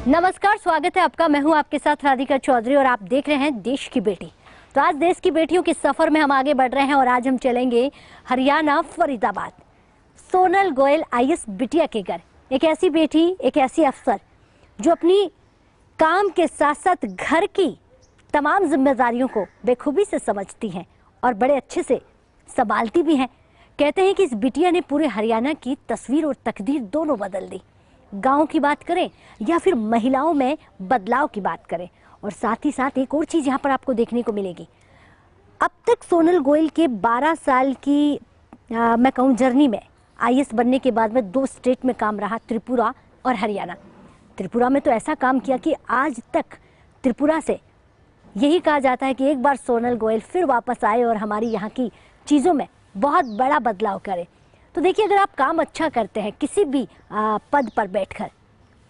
नमस्कार, स्वागत है आपका। मैं हूं आपके साथ राधिका चौधरी और आप देख रहे हैं देश की बेटी। तो आज देश की बेटियों के सफर में हम आगे बढ़ रहे हैं और आज हम चलेंगे हरियाणा फरीदाबाद। सोनल गोयल आईएएस बिटिया के घर। एक ऐसी बेटी, एक ऐसी अफसर जो अपनी काम के साथ साथ घर की तमाम जिम्मेदारियों को बेखूबी से समझती हैं और बड़े अच्छे से संभालती भी हैं। कहते हैं कि इस बिटिया ने पूरे हरियाणा की तस्वीर और तकदीर दोनों बदल दी। गांव की बात करें या फिर महिलाओं में बदलाव की बात करें। और साथ ही साथ एक और चीज़ यहाँ पर आपको देखने को मिलेगी। अब तक सोनल गोयल के 12 साल की मैं कहूँ जर्नी में आईएएस बनने के बाद में 2 स्टेट में काम रहा, त्रिपुरा और हरियाणा। त्रिपुरा में तो ऐसा काम किया कि आज तक त्रिपुरा से यही कहा जाता है कि एक बार सोनल गोयल फिर वापस आए और हमारी यहाँ की चीज़ों में बहुत बड़ा बदलाव करे। तो देखिए, अगर आप काम अच्छा करते हैं किसी भी पद पर बैठकर,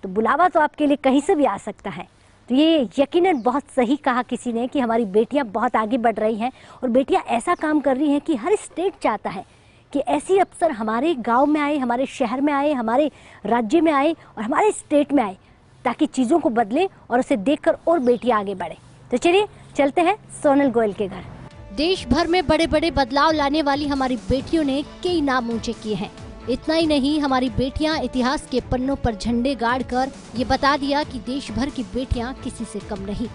तो बुलावा तो आपके लिए कहीं से भी आ सकता है। तो ये यकीनन बहुत सही कहा किसी ने कि हमारी बेटियां बहुत आगे बढ़ रही हैं और बेटियां ऐसा काम कर रही हैं कि हर स्टेट चाहता है कि ऐसी अफसर हमारे गांव में आए, हमारे शहर में आए, हमारे राज्य में आए और हमारे स्टेट में आए, ताकि चीज़ों को बदले और उसे देखकर और बेटियां आगे बढ़े। तो चलिए चलते हैं सोनल गोयल के घर। देश भर में बड़े बड़े बदलाव लाने वाली हमारी बेटियों ने कई नाम ऊंचे किए हैं। इतना ही नहीं, हमारी बेटियां इतिहास के पन्नों पर झंडे गाड़कर ये बता दिया कि देश भर की बेटियां किसी से कम नहीं।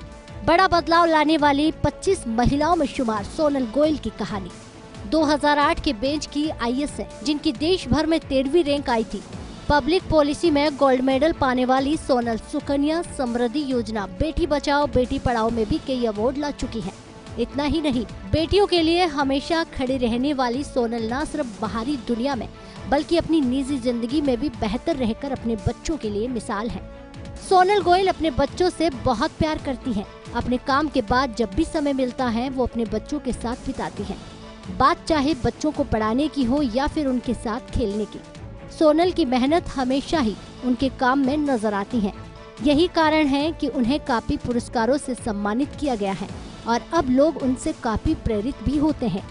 बड़ा बदलाव लाने वाली 25 महिलाओं में शुमार सोनल गोयल की कहानी। 2008 के बेंच की आईएएस है, जिनकी देश भर में 13वीं रैंक आई थी। पब्लिक पॉलिसी में गोल्ड मेडल पाने वाली सोनल सुकन्या समृद्धि योजना, बेटी बचाओ बेटी पढ़ाओ में भी कई अवार्ड ला चुकी है। इतना ही नहीं, बेटियों के लिए हमेशा खड़े रहने वाली सोनल न सिर्फ बाहरी दुनिया में बल्कि अपनी निजी जिंदगी में भी बेहतर रहकर अपने बच्चों के लिए मिसाल है। सोनल गोयल अपने बच्चों से बहुत प्यार करती हैं। अपने काम के बाद जब भी समय मिलता है वो अपने बच्चों के साथ बिताती हैं। बात चाहे बच्चों को पढ़ाने की हो या फिर उनके साथ खेलने की, सोनल की मेहनत हमेशा ही उनके काम में नजर आती है। यही कारण है कि उन्हें काफी पुरस्कारों से सम्मानित किया गया है और अब लोग उनसे काफी प्रेरित भी होते हैं।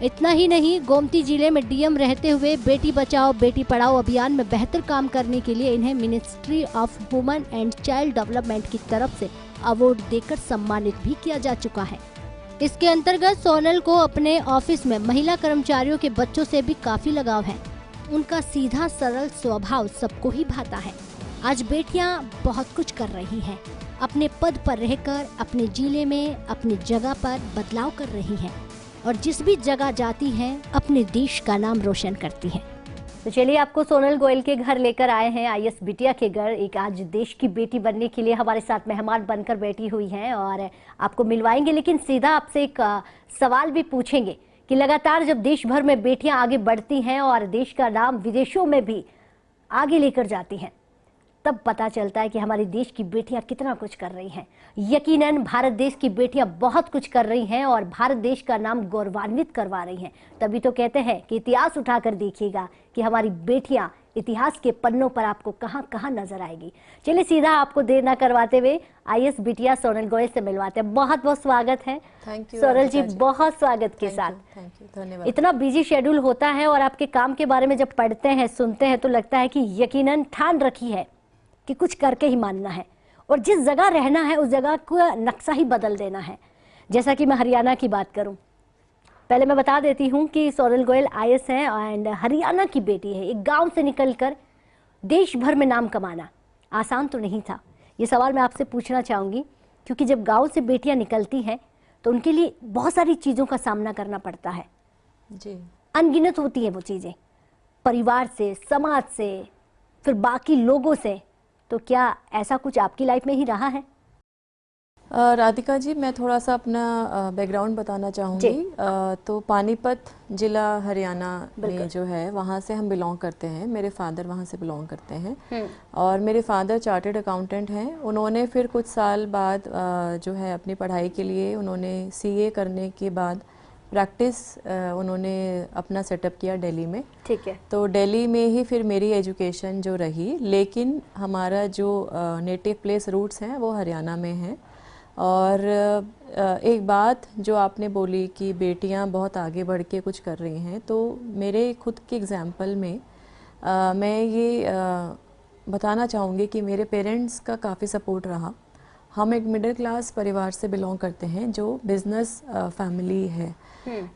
इतना ही नहीं, गोमती जिले में डीएम रहते हुए बेटी बचाओ बेटी पढ़ाओ अभियान में बेहतर काम करने के लिए इन्हें ministry of women and child development की तरफ से अवार्ड देकर सम्मानित भी किया जा चुका है। इसके अंतर्गत सोनल को अपने ऑफिस में महिला कर्मचारियों के बच्चों से भी काफी लगाव है। उनका सीधा सरल स्वभाव सबको ही भाता है। आज बेटियां बहुत कुछ कर रही हैं, अपने पद पर रहकर अपने जिले में अपनी जगह पर बदलाव कर रही हैं और जिस भी जगह जाती हैं अपने देश का नाम रोशन करती हैं। तो चलिए, आपको सोनल गोयल के घर लेकर आए हैं, आईएएस बिटिया के घर। एक आज देश की बेटी बनने के लिए हमारे साथ मेहमान बनकर बैठी हुई हैं और आपको मिलवाएंगे। लेकिन सीधा आपसे एक सवाल भी पूछेंगे कि लगातार जब देश भर में बेटियां आगे बढ़ती हैं और देश का नाम विदेशों में भी आगे लेकर जाती हैं, तब पता चलता है कि हमारे देश की बेटियां कितना कुछ कर रही हैं। यकीनन भारत देश की बेटियां बहुत कुछ कर रही हैं और भारत देश का नाम गौरवान्वित करवा रही हैं। तभी तो कहते हैं कि इतिहास उठाकर देखिएगा कि हमारी बेटियां इतिहास के पन्नों पर आपको कहां कहां नजर आएगी। चलिए, सीधा आपको देर न करवाते हुए आईएएस बिटिया सोनल गोयल से मिलवाते हैं। बहुत बहुत स्वागत है। थैंक यू सोनल जी, बहुत स्वागत के साथ। थैंक यू, धन्यवाद। इतना बिजी शेड्यूल होता है और आपके काम के बारे में जब पढ़ते हैं, सुनते हैं, तो लगता है कि यकीनन ठान रखी है कि कुछ करके ही मानना है और जिस जगह रहना है उस जगह का नक्शा ही बदल देना है। जैसा कि मैं हरियाणा की बात करूं, पहले मैं बता देती हूं कि सोनल गोयल आईएएस हैं एंड हरियाणा की बेटी है। एक गांव से निकलकर देश भर में नाम कमाना आसान तो नहीं था। ये सवाल मैं आपसे पूछना चाहूँगी क्योंकि जब गाँव से बेटियाँ निकलती हैं तो उनके लिए बहुत सारी चीज़ों का सामना करना पड़ता है जी। अनगिनत होती है वो चीज़ें, परिवार से, समाज से, फिर बाकी लोगों से। तो क्या ऐसा कुछ आपकी लाइफ में ही रहा है? राधिका जी, मैं थोड़ा सा अपना बैकग्राउंड बताना चाहूँगी। तो पानीपत जिला हरियाणा में जो है वहाँ से हम बिलोंग करते हैं। मेरे फादर वहाँ से बिलोंग करते हैं और मेरे फादर चार्टर्ड अकाउंटेंट हैं। उन्होंने फिर कुछ साल बाद जो है अपनी पढ़ाई के लिए उन्होंने सीए करने के बाद प्रैक्टिस उन्होंने अपना सेटअप किया दिल्ली में। ठीक है। तो दिल्ली में ही फिर मेरी एजुकेशन जो रही, लेकिन हमारा जो नेटिव प्लेस रूट्स हैं वो हरियाणा में हैं। और एक बात जो आपने बोली कि बेटियां बहुत आगे बढ़ के कुछ कर रही हैं, तो मेरे खुद के एग्जाम्पल में मैं ये बताना चाहूँगी कि मेरे पेरेंट्स का काफ़ी सपोर्ट रहा। हम एक मिडिल क्लास परिवार से बिलोंग करते हैं जो बिज़नेस फैमिली है।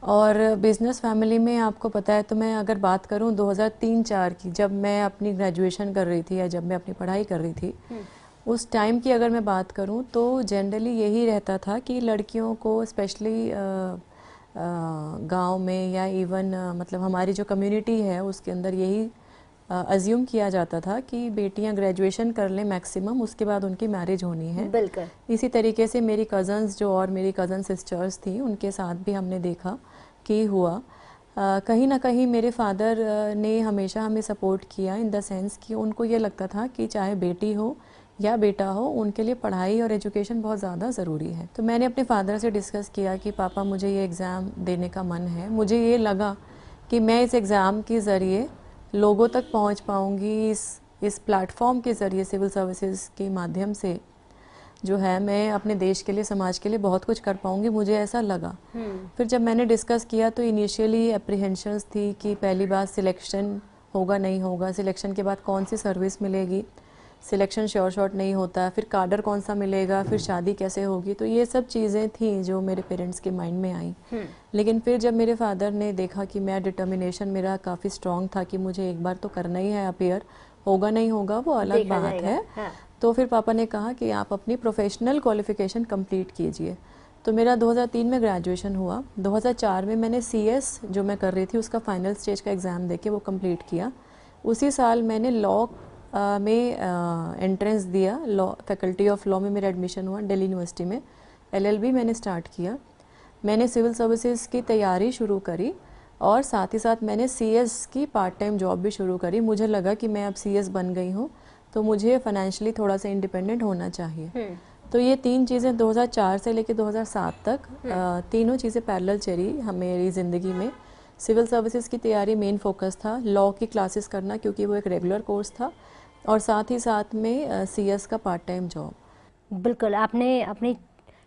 और बिज़नेस फैमिली में आपको पता है, तो मैं अगर बात करूं 2003-4 की, जब मैं अपनी ग्रेजुएशन कर रही थी या जब मैं अपनी पढ़ाई कर रही थी, उस टाइम की अगर मैं बात करूं तो जनरली यही रहता था कि लड़कियों को स्पेशली गांव में या इवन मतलब हमारी जो कम्युनिटी है उसके अंदर यही अज्यूम किया जाता था कि बेटियां ग्रेजुएशन कर लें मैक्सिमम, उसके बाद उनकी मैरिज होनी है। बिल्कुल। इसी तरीके से मेरी कज़न्स जो और मेरी कज़न सिस्टर्स थी उनके साथ भी हमने देखा कि हुआ। कहीं ना कहीं मेरे फादर ने हमेशा हमें सपोर्ट किया इन द सेंस कि उनको ये लगता था कि चाहे बेटी हो या बेटा हो, उनके लिए पढ़ाई और एजुकेशन बहुत ज़्यादा ज़रूरी है। तो मैंने अपने फादर से डिस्कस किया कि पापा मुझे ये एग्ज़ाम देने का मन है, मुझे ये लगा कि मैं इस एग्ज़ाम के ज़रिए लोगों तक पहुंच पाऊंगी, इस प्लेटफॉर्म के ज़रिए सिविल सर्विसेज के माध्यम से जो है मैं अपने देश के लिए, समाज के लिए बहुत कुछ कर पाऊंगी, मुझे ऐसा लगा। फिर जब मैंने डिस्कस किया तो इनिशियली अप्रीहेंशंस थी कि पहली बात सिलेक्शन होगा नहीं होगा, सिलेक्शन के बाद कौन सी सर्विस मिलेगी, सिलेक्शन श्योर शॉर्ट नहीं होता, फिर काडर कौन सा मिलेगा, फिर शादी कैसे होगी। तो ये सब चीज़ें थी जो मेरे पेरेंट्स के माइंड में आई। लेकिन फिर जब मेरे फादर ने देखा कि मैं डिटर्मिनेशन मेरा काफ़ी स्ट्रॉन्ग था कि मुझे एक बार तो करना ही है अपियर, होगा नहीं होगा वो अलग बात है। हाँ। तो फिर पापा ने कहा कि आप अपनी प्रोफेशनल क्वालिफिकेशन कंप्लीट कीजिए। तो मेरा 2003 में ग्रेजुएशन हुआ। 2004 में मैंने CS जो मैं कर रही थी उसका फाइनल स्टेज का एग्ज़ाम देके वो कंप्लीट किया। उसी साल मैंने लॉ में एंट्रेंस दिया, लॉ फैकल्टी ऑफ लॉ में मेरा एडमिशन हुआ दिल्ली यूनिवर्सिटी में। LLB मैंने स्टार्ट किया। मैंने सिविल सर्विसेज की तैयारी शुरू करी और साथ ही साथ मैंने CS की पार्ट टाइम जॉब भी शुरू करी। मुझे लगा कि मैं अब CS बन गई हूँ तो मुझे फाइनेंशियली थोड़ा सा इंडिपेंडेंट होना चाहिए। तो ये तीन चीज़ें 2004 से लेकर 2007 तक तीनों चीज़ें पैरेलल चली मेरी ज़िंदगी में। सिविल सर्विसेज की तैयारी मेन फोकस था, लॉ की क्लासेस करना क्योंकि वो एक रेगुलर कोर्स था, और साथ ही साथ में CS का पार्ट टाइम जॉब। बिल्कुल, आपने अपनी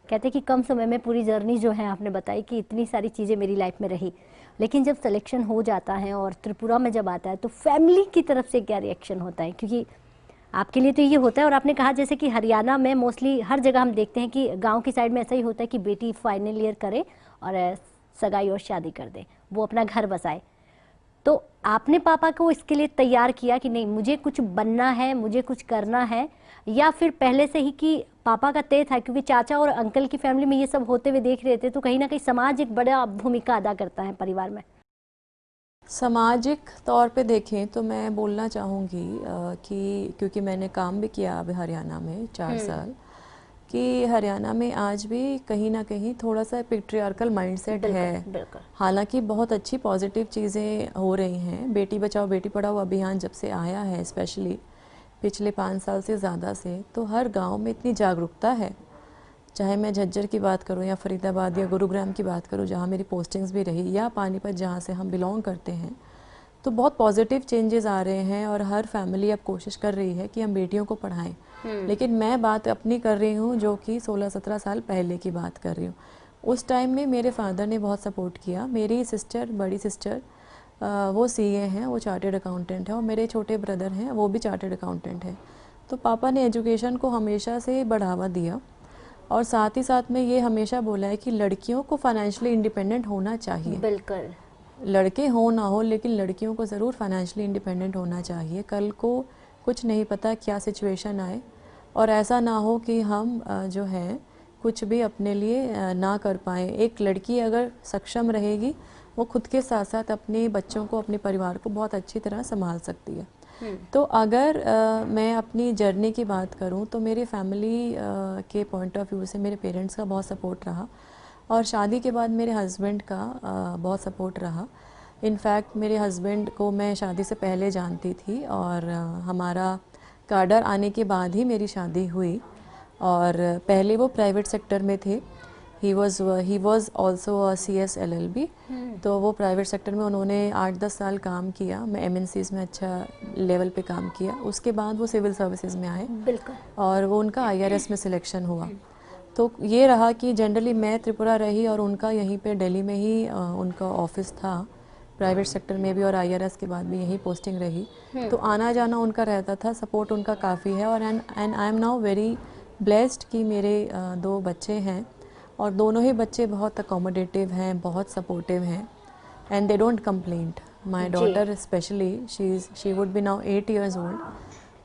कहते कि कम समय में पूरी जर्नी जो है आपने बताई कि इतनी सारी चीज़ें मेरी लाइफ में रही, लेकिन जब सिलेक्शन हो जाता है और त्रिपुरा में जब आता है तो फैमिली की तरफ से क्या रिएक्शन होता है? क्योंकि आपके लिए तो ये होता है, और आपने कहा जैसे कि हरियाणा में मोस्टली हर जगह हम देखते हैं कि गांव की साइड में ऐसा ही होता है कि बेटी फाइनल ईयर करे और सगाई और शादी कर दे, वो अपना घर बसाए। तो आपने पापा को इसके लिए तैयार किया कि नहीं मुझे कुछ बनना है, मुझे कुछ करना है, या फिर पहले से ही कि पापा का तय था क्योंकि चाचा और अंकल की फैमिली में ये सब होते हुए देख रहे थे, तो कहीं ना कहीं समाज एक बड़ा भूमिका अदा करता है परिवार में? सामाजिक तौर पे देखें तो मैं बोलना चाहूँगी कि क्योंकि मैंने काम भी किया अभी हरियाणा में 4 साल, कि हरियाणा में आज भी कहीं ना कहीं थोड़ा सा पेट्रियार्कल माइंडसेट है। हालांकि बहुत अच्छी पॉजिटिव चीज़ें हो रही हैं। बेटी बचाओ बेटी पढ़ाओ अभियान जब से आया है, स्पेशली पिछले 5 साल से ज़्यादा से, तो हर गांव में इतनी जागरूकता है। चाहे मैं झज्जर की बात करूं या फरीदाबाद या गुरुग्राम की बात करूं जहां मेरी पोस्टिंग्स भी रही, या पानीपत जहां से हम बिलोंग करते हैं, तो बहुत पॉजिटिव चेंजेस आ रहे हैं और हर फैमिली अब कोशिश कर रही है कि हम बेटियों को पढ़ाएं। लेकिन मैं बात अपनी कर रही हूँ जो कि 16-17 साल पहले की बात कर रही हूँ। उस टाइम में मेरे फादर ने बहुत सपोर्ट किया। मेरी सिस्टर, बड़ी सिस्टर, वो CA हैं, वो चार्टेड अकाउंटेंट है, और मेरे छोटे ब्रदर हैं वो भी चार्टेड अकाउंटेंट हैं। तो पापा ने एजुकेशन को हमेशा से बढ़ावा दिया और साथ ही साथ में ये हमेशा बोला है कि लड़कियों को फाइनेंशियली इंडिपेंडेंट होना चाहिए। बिल्कुल, लड़के हो ना हो, लेकिन लड़कियों को ज़रूर फाइनेंशियली इंडिपेंडेंट होना चाहिए। कल को कुछ नहीं पता क्या सिचुएशन आए, और ऐसा ना हो कि हम जो है कुछ भी अपने लिए ना कर पाएँ। एक लड़की अगर सक्षम रहेगी वो खुद के साथ साथ अपने बच्चों को, अपने परिवार को बहुत अच्छी तरह संभाल सकती है। तो अगर मैं अपनी जर्नी की बात करूं तो मेरी फैमिली के पॉइंट ऑफ व्यू से मेरे पेरेंट्स का बहुत सपोर्ट रहा, और शादी के बाद मेरे हस्बैंड का बहुत सपोर्ट रहा। इनफैक्ट मेरे हस्बैंड को मैं शादी से पहले जानती थी, और हमारा काडर आने के बाद ही मेरी शादी हुई। और पहले वो प्राइवेट सेक्टर में थे। He was also CS LLB। तो वो प्राइवेट सेक्टर में उन्होंने 8-10 साल काम किया। मैं MNCs में अच्छा लेवल पे काम किया। उसके बाद वो सिविल सर्विसेज में आए, बिल्कुल, और वो उनका IRS में सिलेक्शन हुआ। तो ये रहा कि जनरली मैं त्रिपुरा रही और उनका यहीं पे दिल्ली में ही उनका ऑफिस था प्राइवेट सेक्टर में भी और IRS के बाद भी यही पोस्टिंग रही, तो आना जाना उनका रहता था, सपोर्ट उनका काफ़ी है। और and I am now very blessed कि मेरे 2 बच्चे हैं और दोनों ही बच्चे बहुत अकोमोडेटिव हैं, बहुत सपोर्टिव हैं, and they don't complaint. My daughter specially she would be now 8 years old,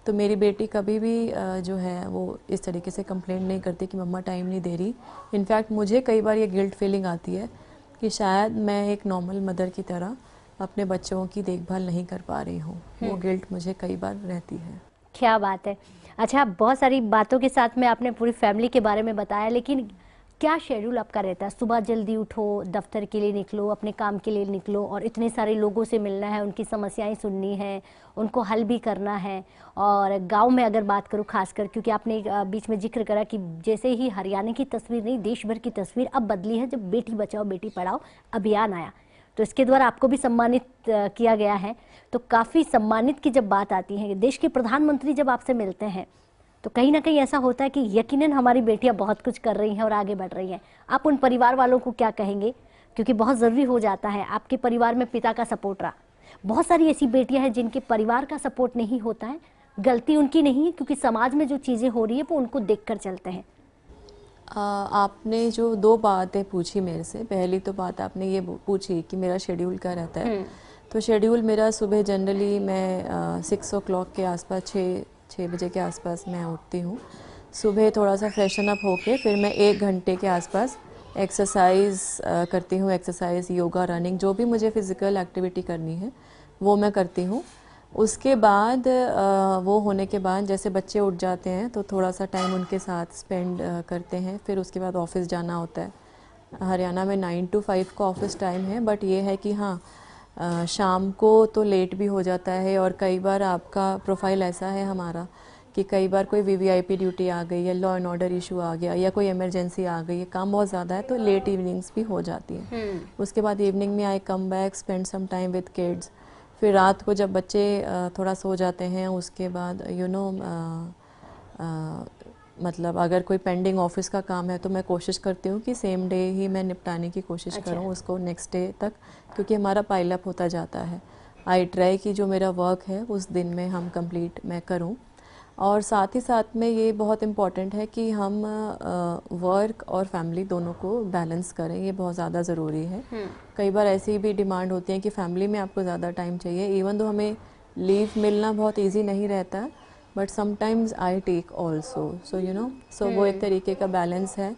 तो मेरी बेटी कभी भी जो है वो इस तरीके से कंप्लेंट नहीं करती कि मम्मा टाइम नहीं दे रही। इनफैक्ट मुझे कई बार ये गिल्ट फीलिंग आती है कि शायद मैं एक नॉर्मल मदर की तरह अपने बच्चों की देखभाल नहीं कर पा रही हूँ। वो गिल्ट मुझे कई बार रहती है। क्या बात है। अच्छा, बहुत सारी बातों के साथ में आपने पूरी फैमिली के बारे में बताया, लेकिन क्या शेड्यूल आपका रहता है? सुबह जल्दी उठो, दफ्तर के लिए निकलो, अपने काम के लिए निकलो और इतने सारे लोगों से मिलना है, उनकी समस्याएं सुननी है, उनको हल भी करना है। और गांव में अगर बात करूं खासकर, क्योंकि आपने बीच में जिक्र करा कि जैसे ही हरियाणा की तस्वीर नहीं, देश भर की तस्वीर अब बदली है जब बेटी बचाओ बेटी पढ़ाओ अभियान आया, तो इसके द्वारा आपको भी सम्मानित किया गया है। तो काफ़ी सम्मानित की जब बात आती है, देश के प्रधानमंत्री जब आपसे मिलते हैं, तो कहीं ना कहीं ऐसा होता है कि यकीनन हमारी बेटियां बहुत कुछ कर रही हैं और आगे बढ़ रही हैं। आप उन परिवार वालों को क्या कहेंगे? क्योंकि बहुत ज़रूरी हो जाता है, आपके परिवार में पिता का सपोर्ट रहा। बहुत सारी ऐसी बेटियां हैं जिनके परिवार का सपोर्ट नहीं होता है, गलती उनकी नहीं है, क्योंकि समाज में जो चीज़ें हो रही है वो उनको देख कर चलते हैं। आपने जो 2 बातें पूछी मेरे से, पहली तो बात आपने ये पूछी कि मेरा शेड्यूल क्या रहता है। तो शेड्यूल मेरा सुबह जनरली मैं 6 o'clock के आसपास, 6 बजे के आसपास मैं उठती हूँ। सुबह थोड़ा सा फ्रेशन अप होके फिर मैं 1 घंटे के आसपास एक्सरसाइज करती हूँ। एक्सरसाइज, योगा, रनिंग, जो भी मुझे फ़िज़िकल एक्टिविटी करनी है वो मैं करती हूँ। उसके बाद वो होने के बाद जैसे बच्चे उठ जाते हैं तो थोड़ा सा टाइम उनके साथ स्पेंड करते हैं। फिर उसके बाद ऑफ़िस जाना होता है। हरियाणा में 9 to 5 का ऑफ़िस टाइम है, बट ये है कि हाँ, शाम को तो लेट भी हो जाता है। और कई बार आपका प्रोफाइल ऐसा है हमारा कि कई बार कोई VVIP ड्यूटी आ गई या लॉ एंड ऑर्डर इशू आ गया या कोई इमरजेंसी आ गई है, काम बहुत ज़्यादा है, तो लेट इवनिंग्स भी हो जाती हैं। उसके बाद इवनिंग में I come back, spend some time with kids. फिर रात को जब बच्चे थोड़ा सो जाते हैं, उसके बाद मतलब अगर कोई पेंडिंग ऑफिस का काम है तो मैं कोशिश करती हूँ कि सेम डे ही मैं निपटाने की कोशिश करूँ उसको, नेक्स्ट डे तक, क्योंकि हमारा पाइल अप होता जाता है। आई ट्राई कि जो मेरा वर्क है उस दिन में हम कंप्लीट मैं करूँ। और साथ ही साथ में ये बहुत इम्पॉर्टेंट है कि हम वर्क और फैमिली दोनों को बैलेंस करें, ये बहुत ज़्यादा ज़रूरी है। कई बार ऐसी भी डिमांड होती है कि फैमिली में आपको ज़्यादा टाइम चाहिए, इवन तो हमें लीव मिलना बहुत इजी नहीं रहता, but sometimes I take also, so वो एक तरीके का बैलेंस है।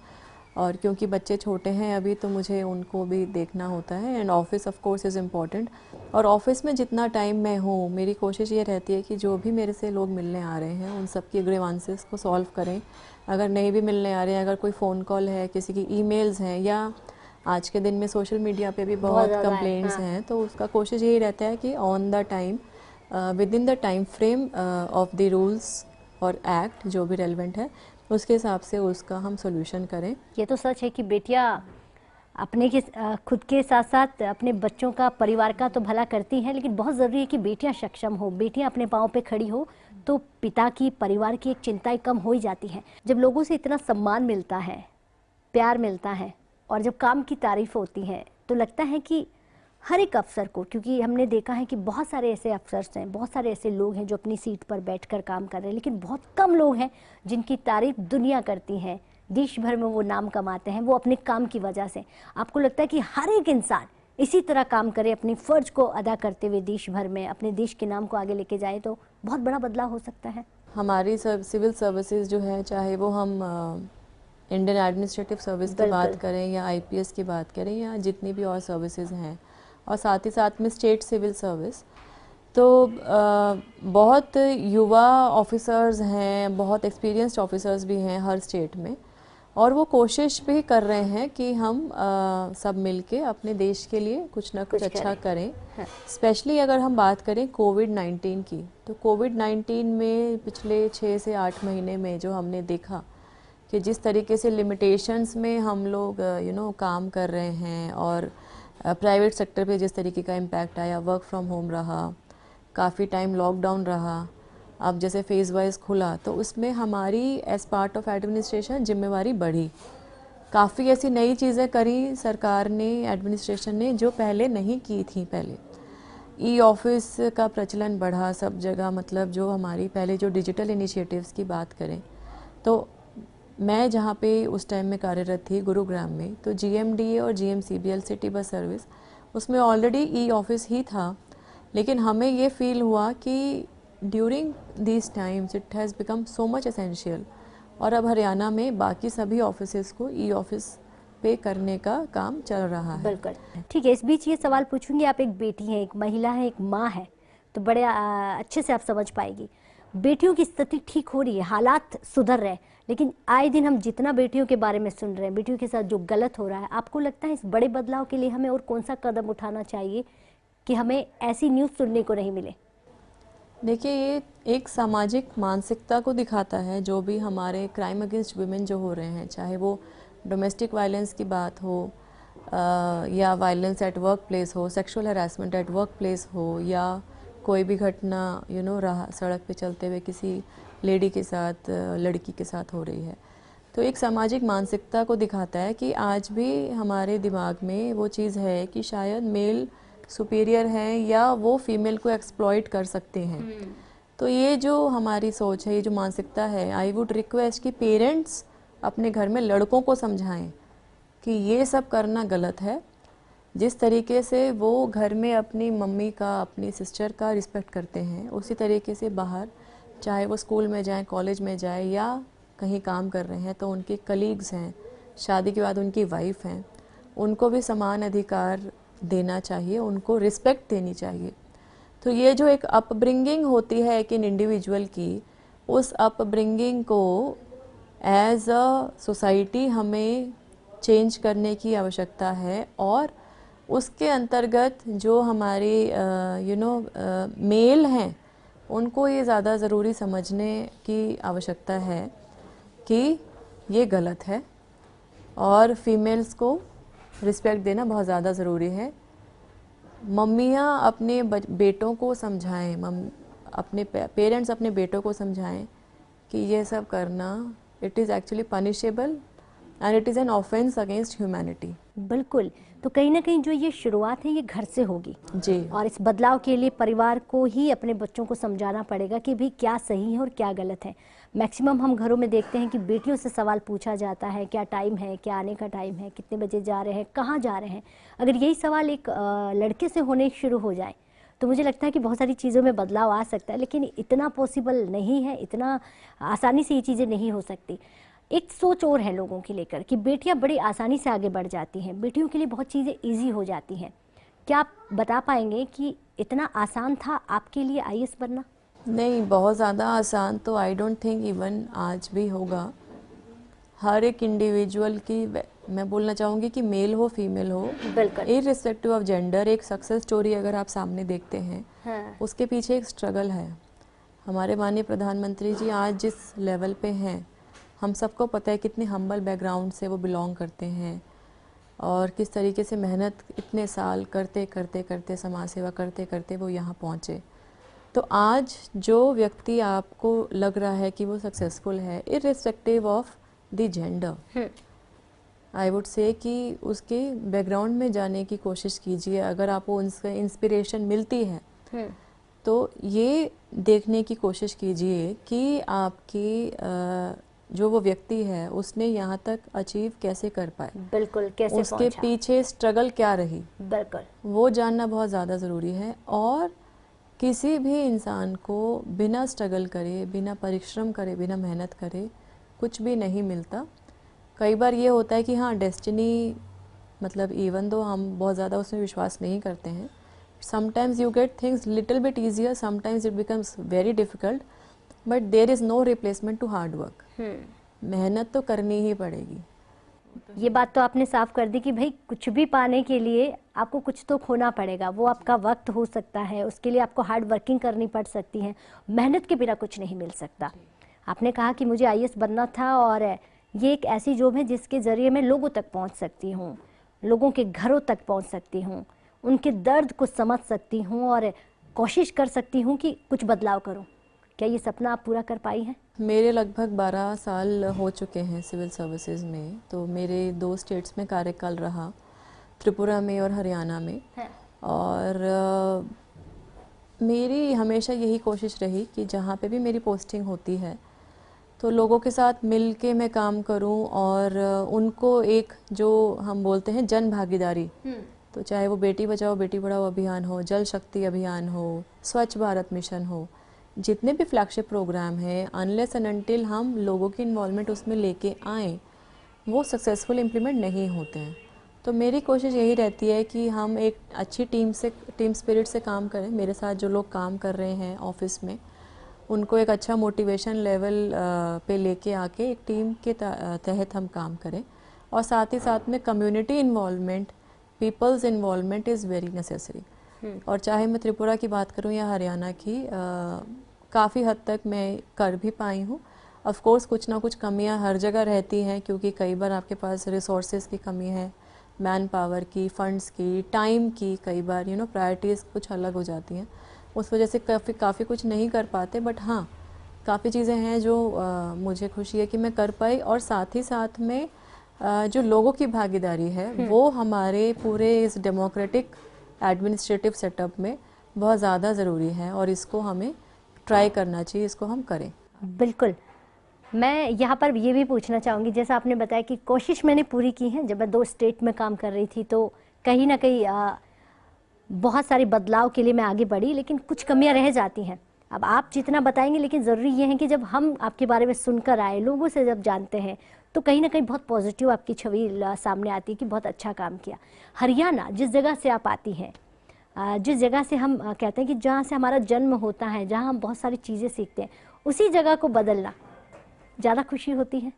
और क्योंकि बच्चे छोटे हैं अभी, तो मुझे उनको भी देखना होता है। And office of course is important. और ऑफिस में जितना टाइम मैं हूँ, मेरी कोशिश ये रहती है कि जो भी मेरे से लोग मिलने आ रहे हैं उन सब की ग्रीवांसेस को सॉल्व करें। अगर नहीं भी मिलने आ रहे हैं, अगर कोई फ़ोन कॉल है, किसी की ईमेल्स हैं, या आज के दिन में सोशल मीडिया पे भी बहुत कंप्लेंट्स हैं, तो उसका कोशिश यही रहता है कि on the time, with in the time frame of the rules और एक्ट जो भी रेलिवेंट है, उसके हिसाब से उसका हम सोल्यूशन करें। ये तो सच है कि बेटियां अपने के खुद के साथ साथ अपने बच्चों का, परिवार का तो भला करती हैं, लेकिन बहुत ज़रूरी है कि बेटियां सक्षम हो, बेटियां अपने पाँव पे खड़ी हो, तो पिता की, परिवार की एक चिंताएं कम हो ही जाती हैं। जब लोगों से इतना सम्मान मिलता है, प्यार मिलता है और जब काम की तारीफ होती है, तो लगता है कि हर एक अफसर को, क्योंकि हमने देखा है कि बहुत सारे ऐसे अफसर्स हैं, बहुत सारे ऐसे लोग हैं जो अपनी सीट पर बैठकर काम कर रहे हैं, लेकिन बहुत कम लोग हैं जिनकी तारीफ दुनिया करती है, देश भर में वो नाम कमाते हैं, वो अपने काम की वजह से। आपको लगता है कि हर एक इंसान इसी तरह काम करे, अपनी फ़र्ज को अदा करते हुए देश भर में अपने देश के नाम को आगे लेके जाए, तो बहुत बड़ा बदलाव हो सकता है। हमारी सिविल सर्विसेज जो है, चाहे वो हम इंडियन एडमिनिस्ट्रेटिव सर्विस की बात करें या IPS की बात करें या जितनी भी और सर्विसेज हैं, और साथ ही साथ में स्टेट सिविल सर्विस, तो बहुत युवा ऑफिसर्स हैं, बहुत एक्सपीरियंस्ड ऑफिसर्स भी हैं हर स्टेट में, और वो कोशिश भी कर रहे हैं कि हम सब मिलके अपने देश के लिए कुछ ना कुछ अच्छा करें। स्पेशली अगर हम बात करें कोविड-19 की, तो कोविड-19 में पिछले 6 से 8 महीने में जो हमने देखा कि जिस तरीके से लिमिटेशंस में हम लोग काम कर रहे हैं, और प्राइवेट सेक्टर पे जिस तरीके का इम्पैक्ट आया, वर्क फ्रॉम होम रहा, काफ़ी टाइम लॉकडाउन रहा, अब जैसे फेज़ वाइज खुला, तो उसमें हमारी एज पार्ट ऑफ एडमिनिस्ट्रेशन जिम्मेवारी बढ़ी काफ़ी ऐसी नई चीज़ें करी सरकार ने, एडमिनिस्ट्रेशन ने, जो पहले नहीं की थी। पहले ई ऑफिस का प्रचलन बढ़ा सब जगह, मतलब जो हमारी पहले जो डिजिटल इनिशिएटिव्स की बात करें तो मैं जहाँ पे उस टाइम में कार्यरत थी गुरुग्राम में, तो जीएमडीए और जीएमसीबीएल सिटी बस सर्विस, उसमें ऑलरेडी ई ऑफिस ही था। लेकिन हमें ये फील हुआ कि during these times it has become so much essential, और अब हरियाणा में बाकी सभी ऑफिसेज़ को ई ऑफिस पे करने का काम चल रहा है। बिल्कुल ठीक है। इस बीच ये सवाल पूछूंगी, आप एक बेटी हैं, एक महिला है, एक माँ है, तो बड़े अच्छे से आप समझ पाएगी। बेटियों की स्थिति ठीक हो रही है, हालात सुधर रहे हैं, लेकिन आए दिन हम जितना बेटियों के बारे में सुन रहे हैं, बेटियों के साथ जो गलत हो रहा है, आपको लगता है इस बड़े बदलाव के लिए हमें और कौन सा कदम उठाना चाहिए कि हमें ऐसी न्यूज़ सुनने को नहीं मिले? देखिए, ये एक सामाजिक मानसिकता को दिखाता है। जो भी हमारे क्राइम अगेंस्ट वुमेन जो हो रहे हैं, चाहे वो डोमेस्टिक वायलेंस की बात हो या वायलेंस एट वर्क प्लेस हो, sexual harassment at work place हो, या कोई भी घटना रहा सड़क पे चलते हुए किसी लेडी के साथ, लड़की के साथ हो रही है, तो एक सामाजिक मानसिकता को दिखाता है कि आज भी हमारे दिमाग में वो चीज़ है कि शायद मेल सुपीरियर हैं या वो फीमेल को एक्सप्लॉइट कर सकते हैं। तो ये जो हमारी सोच है, ये जो मानसिकता है, आई वुड रिक्वेस्ट कि पेरेंट्स अपने घर में लड़कों को समझाएं कि ये सब करना गलत है। जिस तरीके से वो घर में अपनी मम्मी का, अपनी सिस्टर का रिस्पेक्ट करते हैं, उसी तरीके से बाहर, चाहे वो स्कूल में जाएं, कॉलेज में जाएं या कहीं काम कर रहे हैं, तो उनके कलीग्स हैं, शादी के बाद उनकी वाइफ हैं, उनको भी समान अधिकार देना चाहिए, उनको रिस्पेक्ट देनी चाहिए। तो ये जो एक अपब्रिंगिंग होती है एक इन इंडिविजुअल की, उस अपब्रिंगिंग को एज अ सोसाइटी हमें चेंज करने की आवश्यकता है। और उसके अंतर्गत जो हमारे मेल हैं, उनको ये ज़्यादा ज़रूरी समझने की आवश्यकता है कि ये गलत है, और फीमेल्स को रिस्पेक्ट देना बहुत ज़्यादा ज़रूरी है। मम्मियाँ अपने बेटों को समझाएं, अपने पेरेंट्स अपने बेटों को समझाएं कि ये सब करना, it is actually punishable and it is an offence against humanity. बिल्कुल। तो कहीं ना कहीं जो ये शुरुआत है ये घर से होगी जी। और इस बदलाव के लिए परिवार को ही अपने बच्चों को समझाना पड़ेगा कि भाई क्या सही है और क्या गलत है। मैक्सिमम हम घरों में देखते हैं कि बेटियों से सवाल पूछा जाता है, क्या टाइम है, क्या आने का टाइम है, कितने बजे जा रहे हैं, कहाँ जा रहे हैं। अगर यही सवाल एक लड़के से होने शुरू हो जाए तो मुझे लगता है कि बहुत सारी चीज़ों में बदलाव आ सकता है, लेकिन इतना पॉसिबल नहीं है, इतना आसानी से ये चीज़ें नहीं हो सकती। एक सोच और है लोगों की लेकर कि बेटियां बड़ी आसानी से आगे बढ़ जाती हैं, बेटियों के लिए बहुत चीज़ें इजी हो जाती हैं। क्या आप बता पाएंगे कि इतना आसान था आपके लिए आईएएस बनना? नहीं, बहुत ज़्यादा आसान तो आई डोंट थिंक इवन आज भी होगा। हर एक इंडिविजुअल की, मैं बोलना चाहूँगी कि मेल हो फीमेल हो, बिल्कुल, इररिस्पेक्टिव ऑफ जेंडर, एक सक्सेस स्टोरी अगर आप सामने देखते हैं, हाँ, उसके पीछे एक स्ट्रगल है। हमारे माननीय प्रधानमंत्री जी आज जिस लेवल पे हैं, हम सबको पता है कितने हम्बल बैकग्राउंड से वो बिलोंग करते हैं, और किस तरीके से मेहनत इतने साल करते करते करते, समाज सेवा करते करते वो यहाँ पहुँचे। तो आज जो व्यक्ति आपको लग रहा है कि वो सक्सेसफुल है, irrespective of the gender, I would say कि उसके बैकग्राउंड में जाने की कोशिश कीजिए। अगर आपको उनसे इंस्पिरेशन मिलती है तो ये देखने की कोशिश कीजिए कि आपकी जो वो व्यक्ति है उसने यहाँ तक अचीव कैसे कर पाए, बिल्कुल, कैसे उसके पहुंचा? पीछे स्ट्रगल क्या रही, बिल्कुल, वो जानना बहुत ज़्यादा ज़रूरी है। और किसी भी इंसान को बिना स्ट्रगल करे, बिना परिश्रम करे, बिना मेहनत करे कुछ भी नहीं मिलता। कई बार ये होता है कि हाँ, डेस्टिनी, मतलब इवन दो हम बहुत ज़्यादा उसमें विश्वास नहीं करते हैं, sometimes you get things little bit easier, sometimes it becomes very difficult, but there is no replacement to hard work. मेहनत तो करनी ही पड़ेगी। ये बात तो आपने साफ कर दी कि भाई कुछ भी पाने के लिए आपको कुछ तो खोना पड़ेगा। वो आपका वक्त हो सकता है, उसके लिए आपको हार्ड वर्किंग करनी पड़ सकती है, मेहनत के बिना कुछ नहीं मिल सकता। आपने कहा कि मुझे आईएएस बनना था और ये एक ऐसी जॉब है जिसके ज़रिए मैं लोगों तक पहुंच सकती हूं, लोगों के घरों तक पहुंच सकती हूं, उनके दर्द को समझ सकती हूं और कोशिश कर सकती हूं कि कुछ बदलाव करूं। क्या ये सपना आप पूरा कर पाई हैं? मेरे लगभग 12 साल हो चुके हैं सिविल सर्विसेज में। तो मेरे 2 स्टेट्स में कार्यकाल रहा, त्रिपुरा में और हरियाणा में। और मेरी हमेशा यही कोशिश रही कि जहाँ पे भी मेरी पोस्टिंग होती है तो लोगों के साथ मिल के मैं काम करूं और उनको एक जो हम बोलते हैं जन भागीदारी, तो चाहे वो बेटी बचाओ बेटी पढ़ाओ अभियान हो, जल शक्ति अभियान हो, स्वच्छ भारत मिशन हो, जितने भी फ्लैगशिप प्रोग्राम हैं, अनलेस एंड अनटिल हम लोगों की इन्वॉल्वमेंट उसमें लेके आएँ वो सक्सेसफुल इम्प्लीमेंट नहीं होते हैं। तो मेरी कोशिश यही रहती है कि हम एक अच्छी टीम स्पिरिट से काम करें। मेरे साथ जो लोग काम कर रहे हैं ऑफिस में उनको एक अच्छा मोटिवेशन लेवल पे लेके आके एक टीम के तहत हम काम करें। और साथ ही साथ में community involvement, people's involvement is very necessary. और चाहे मैं त्रिपुरा की बात करूं या हरियाणा की, काफ़ी हद तक मैं कर भी पाई हूँ। ऑफ कोर्स कुछ ना कुछ कमियां हर जगह रहती हैं, क्योंकि कई बार आपके पास रिसोर्सेज की कमी है, मैन पावर की, फंड्स की, टाइम की, कई बार प्रायोरिटीज़ कुछ अलग हो जाती हैं, उस वजह से काफ़ी कुछ नहीं कर पाते। बट हाँ, काफ़ी चीज़ें हैं जो मुझे खुशी है कि मैं कर पाई। और साथ ही साथ में जो लोगों की भागीदारी है वो हमारे पूरे इस डेमोक्रेटिक एडमिनिस्ट्रेटिव सेटअप में बहुत ज़्यादा ज़रूरी है और इसको हमें ट्राई करना चाहिए, इसको हम करें। बिल्कुल। मैं यहाँ पर ये भी पूछना चाहूँगी, जैसा आपने बताया कि कोशिश मैंने पूरी की है। जब मैं 2 स्टेट में काम कर रही थी तो कहीं ना कहीं बहुत सारे बदलाव के लिए मैं आगे बढ़ी, लेकिन कुछ कमियां रह जाती हैं। अब आप जितना बताएंगे, लेकिन ज़रूरी ये है कि जब हम आपके बारे में सुनकर आए, लोगों से जब जानते हैं, तो कहीं ना कहीं बहुत पॉजिटिव आपकी छवि सामने आती है कि बहुत अच्छा काम किया। हरियाणा, जिस जगह से आप आती हैं, जिस जगह से हम कहते हैं कि जहाँ से हमारा जन्म होता है, जहाँ हम बहुत सारी चीज़ें सीखते हैं, उसी जगह को बदलना ज़्यादा खुशी होती है?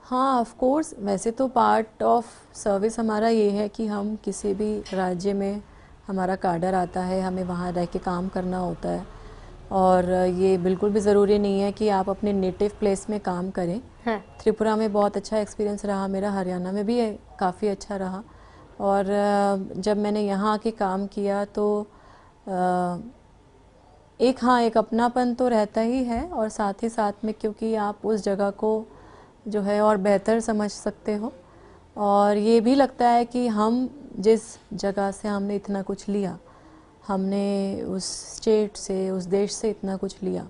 हाँ, ऑफ कोर्स। वैसे तो पार्ट ऑफ सर्विस हमारा ये है कि हम किसी भी राज्य में हमारा कार्डर आता है, हमें वहाँ रह के काम करना होता है। और ये बिल्कुल भी ज़रूरी नहीं है कि आप अपने नेटिव प्लेस में काम करें। हाँ। त्रिपुरा में बहुत अच्छा एक्सपीरियंस रहा मेरा, हरियाणा में भी काफ़ी अच्छा रहा। और जब मैंने यहाँ आके काम किया तो एक अपनापन तो रहता ही है, और साथ ही साथ में क्योंकि आप उस जगह को जो है और बेहतर समझ सकते हो, और ये भी लगता है कि हम जिस जगह से हमने इतना कुछ लिया, हमने उस स्टेट से, उस देश से इतना कुछ लिया,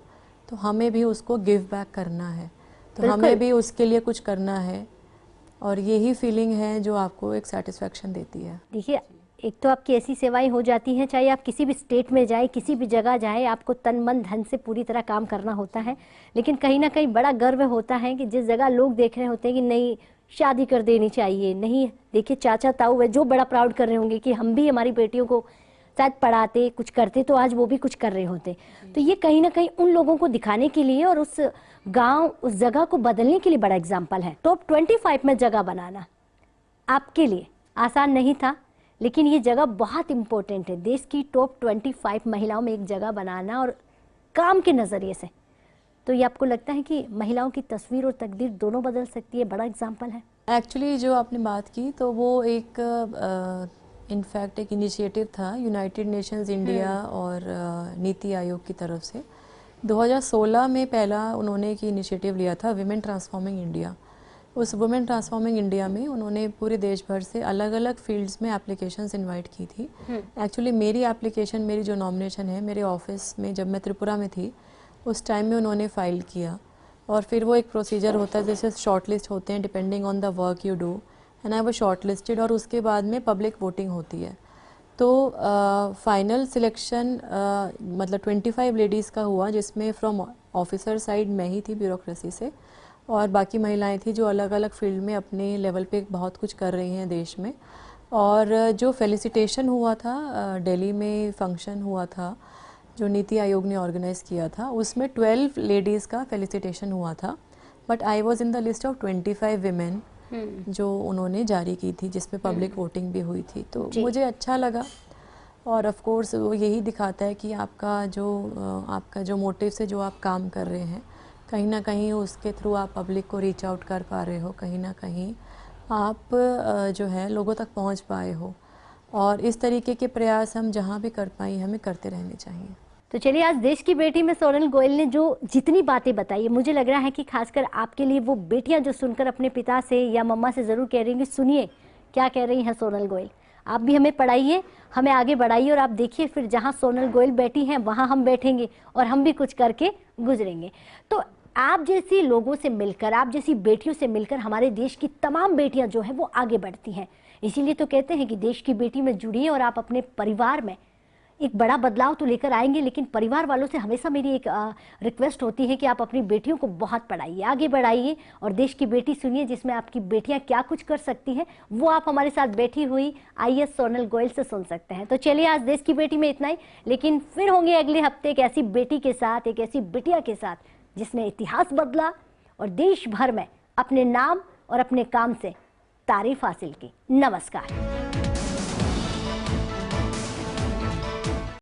तो हमें भी उसको गिव बैक करना है, तो हमें भी उसके लिए कुछ करना है। और यही फीलिंग है जो आपको एक सेटिस्फेक्शन देती है। देखिए, एक तो आपकी ऐसी सेवाएं हो जाती हैं, चाहे आप किसी भी स्टेट में जाएं, किसी भी जगह जाएं, आपको तन मन धन से पूरी तरह काम करना होता है। लेकिन कहीं ना कहीं बड़ा गर्व होता है कि जिस जगह लोग देख रहे होते हैं कि नहीं, शादी कर देनी चाहिए, नहीं, देखिए चाचा ताऊ है जो बड़ा प्राउड कर रहे होंगे कि हम भी हमारी बेटियों को शायद पढ़ाते, कुछ करते, तो आज वो भी कुछ कर रहे होते। तो ये कहीं ना कहीं उन लोगों को दिखाने के लिए और उस गाँव, उस जगह को बदलने के लिए बड़ा एग्जाम्पल है। टॉप 25 में जगह बनाना आपके लिए आसान नहीं था, लेकिन ये जगह बहुत इम्पोर्टेंट है। देश की टॉप 25 महिलाओं में एक जगह बनाना, और काम के नज़रिए से, तो ये आपको लगता है कि महिलाओं की तस्वीर और तकदीर दोनों बदल सकती है? बड़ा एग्जाम्पल है। एक्चुअली जो आपने बात की तो वो एक इनफैक्ट एक इनिशिएटिव था यूनाइटेड नेशंस इंडिया और नीति आयोग की तरफ से। 2016 में पहला उन्होंने एक इनिशिएटिव लिया था, विमेन ट्रांसफॉर्मिंग इंडिया। उस वुमेन ट्रांसफॉर्मिंग इंडिया में उन्होंने पूरे देश भर से अलग अलग फील्ड्स में एप्लीकेशंस इनवाइट की थी। एक्चुअली मेरी एप्लीकेशन, मेरी जो नॉमिनेशन है, मेरे ऑफिस में जब मैं त्रिपुरा में थी उस टाइम में उन्होंने फ़ाइल किया, और फिर वो एक प्रोसीजर होता है, जैसे शॉर्ट लिस्ट होते हैं depending on the work you do, and I was short listed, और उसके बाद में पब्लिक वोटिंग होती है। तो फाइनल सिलेक्शन मतलब 25 लेडीज़ का हुआ, जिसमें फ्रॉम ऑफिसर साइड मैं ही थी ब्यूरोक्रेसी से, और बाकी महिलाएं थी जो अलग अलग फील्ड में अपने लेवल पे बहुत कुछ कर रही हैं देश में। और जो फेलिसिटेशन हुआ था, दिल्ली में फंक्शन हुआ था जो नीति आयोग ने ऑर्गेनाइज़ किया था, उसमें 12 लेडीज़ का फेलिसिटेशन हुआ था, but I was in the list of 25 women जो उन्होंने जारी की थी, जिसमें पब्लिक वोटिंग भी हुई थी। तो मुझे अच्छा लगा, और ऑफ कोर्स वो यही दिखाता है कि आपका जो मोटिव से जो आप काम कर रहे हैं, कहीं ना कहीं उसके थ्रू आप पब्लिक को रीच आउट कर पा रहे हो, कहीं ना कहीं आप जो है लोगों तक पहुंच पाए हो। और इस तरीके के प्रयास हम जहां भी कर पाएँ हमें करते रहने चाहिए। तो चलिए, आज देश की बेटी में सोनल गोयल ने जो जितनी बातें बताई है, मुझे लग रहा है कि खासकर आपके लिए वो बेटियां जो सुनकर अपने पिता से या मम्मा से ज़रूर कह रही हैं कि सुनिए क्या कह रही हैं सोनल गोयल, आप भी हमें पढ़ाइए, हमें आगे बढ़ाइए, और आप देखिए फिर जहां सोनल गोयल बैठी हैं वहां हम बैठेंगे और हम भी कुछ करके गुजरेंगे। तो आप जैसी लोगों से मिलकर, आप जैसी बेटियों से मिलकर हमारे देश की तमाम बेटियां जो हैं वो आगे बढ़ती हैं। इसीलिए तो कहते हैं कि देश की बेटी में जुड़िए और आप अपने परिवार में एक बड़ा बदलाव तो लेकर आएंगे। लेकिन परिवार वालों से हमेशा मेरी एक रिक्वेस्ट होती है कि आप अपनी बेटियों को बहुत पढ़ाइए, आगे बढ़ाइए, और देश की बेटी सुनिए जिसमें आपकी बेटियां क्या कुछ कर सकती हैं, वो आप हमारे साथ बैठी हुई आईएएस सोनल गोयल से सुन सकते हैं। तो चलिए, आज देश की बेटी में इतना ही, लेकिन फिर होंगे अगले हफ्ते एक ऐसी बेटी के साथ, एक ऐसी बिटिया के साथ जिसने इतिहास बदला और देश भर में अपने नाम और अपने काम से तारीफ हासिल की। नमस्कार।